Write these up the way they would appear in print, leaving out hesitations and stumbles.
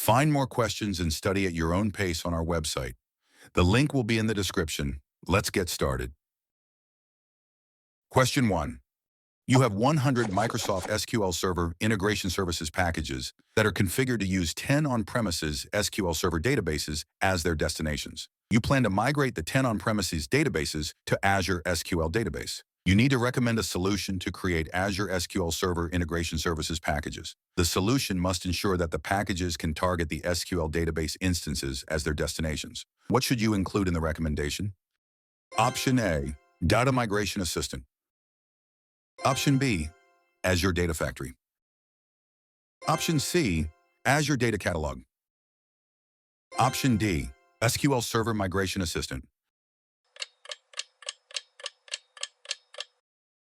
Find more questions and study at your own pace on our website. The link will be in the description. Let's get started. Question 1. You have 100 Microsoft SQL Server Integration Services packages that are configured to use 10 on-premises SQL Server databases as their destinations. You plan to migrate the 10 on-premises databases to Azure SQL Database. You need to recommend a solution to create Azure SQL Server Integration Services packages. The solution must ensure that the packages can target the SQL database instances as their destinations. What should you include in the recommendation? Option A, Data Migration Assistant. Option B, Azure Data Factory. Option C, Azure Data Catalog. Option D, SQL Server Migration Assistant.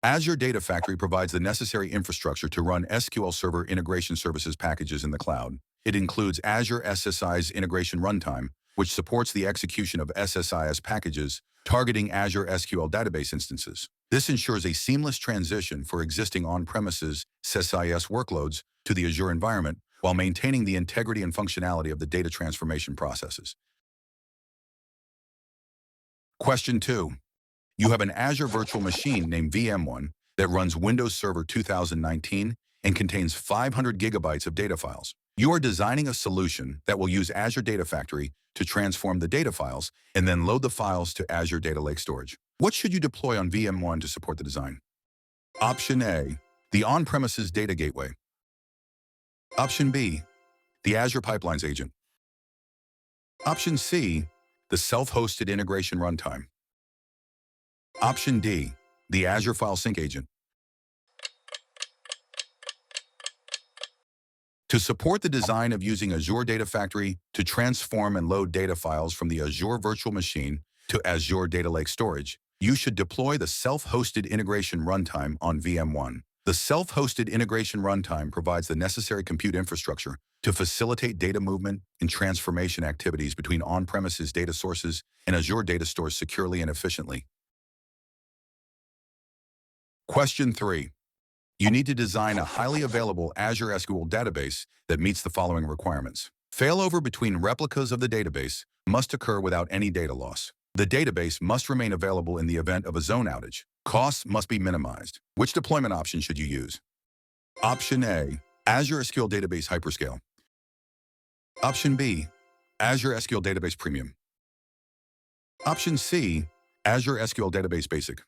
Azure Data Factory provides the necessary infrastructure to run SQL Server Integration Services packages in the cloud. It includes Azure SSIS Integration Runtime, which supports the execution of SSIS packages targeting Azure SQL database instances. This ensures a seamless transition for existing on-premises SSIS workloads to the Azure environment while maintaining the integrity and functionality of the data transformation processes. Question 2. You have an Azure virtual machine named VM1 that runs Windows Server 2019 and contains 500 gigabytes of data files. You are designing a solution that will use Azure Data Factory to transform the data files and then load the files to Azure Data Lake Storage. What should you deploy on VM1 to support the design? Option A, the on-premises data gateway. Option B, the Azure Pipelines agent. Option C, the self-hosted integration runtime. Option D, the Azure File Sync agent. To support the design of using Azure Data Factory to transform and load data files from the Azure virtual machine to Azure Data Lake Storage, you should deploy the self-hosted integration runtime on VM1. The self-hosted integration runtime provides the necessary compute infrastructure to facilitate data movement and transformation activities between on-premises data sources and Azure data stores securely and efficiently. Question 3. You need to design a highly available Azure SQL database that meets the following requirements. Failover between replicas of the database must occur without any data loss. The database must remain available in the event of a zone outage. Costs must be minimized. Which deployment option should you use? Option A, Azure SQL Database Hyperscale. Option B, Azure SQL Database Premium. Option C, Azure SQL Database Basic.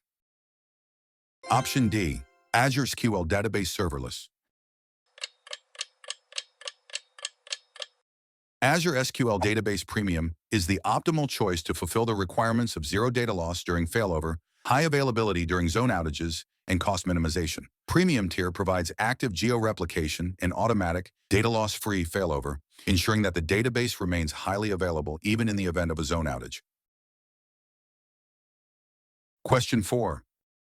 Option D, Azure SQL Database Serverless. Azure SQL Database Premium is the optimal choice to fulfill the requirements of zero data loss during failover, high availability during zone outages, and cost minimization. Premium tier provides active geo-replication and automatic, data loss-free failover, ensuring that the database remains highly available even in the event of a zone outage. Question 4.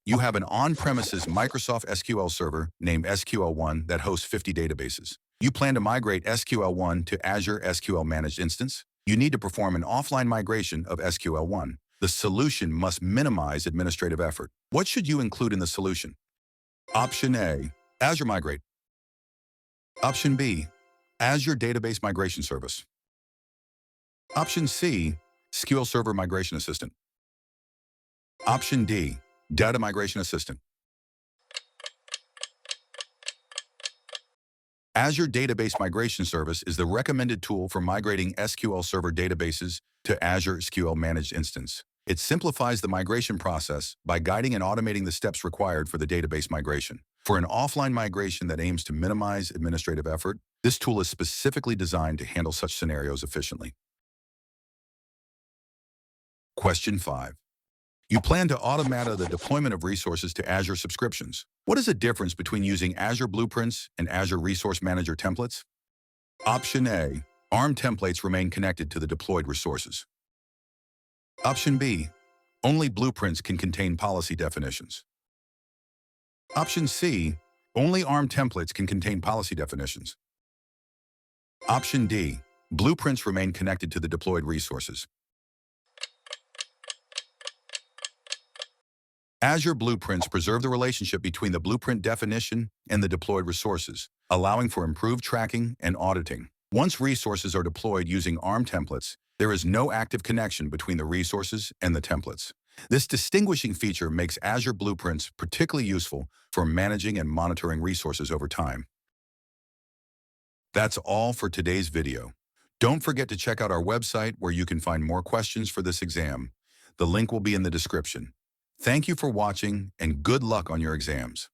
You have an on-premises Microsoft SQL server named SQL1 that hosts 50 databases. You plan to migrate SQL1 to Azure SQL Managed Instance. You need to perform an offline migration of SQL1. The solution must minimize administrative effort. What should you include in the solution? Option A, Azure Migrate. Option B, Azure Database Migration Service. Option C, SQL Server Migration Assistant. Option D, Data Migration Assistant. Azure Database Migration Service is the recommended tool for migrating SQL Server databases to Azure SQL Managed Instance. It simplifies the migration process by guiding and automating the steps required for the database migration. For an offline migration that aims to minimize administrative effort, this tool is specifically designed to handle such scenarios efficiently. Question 5. You plan to automate the deployment of resources to Azure subscriptions. What is the difference between using Azure Blueprints and Azure Resource Manager templates? Option A, ARM templates remain connected to the deployed resources. Option B, only Blueprints can contain policy definitions. Option C, only ARM templates can contain policy definitions. Option D, Blueprints remain connected to the deployed resources. Azure Blueprints preserve the relationship between the blueprint definition and the deployed resources, allowing for improved tracking and auditing. Once resources are deployed using ARM templates, there is no active connection between the resources and the templates. This distinguishing feature makes Azure Blueprints particularly useful for managing and monitoring resources over time. That's all for today's video. Don't forget to check out our website where you can find more questions for this exam. The link will be in the description. Thank you for watching and good luck on your exams.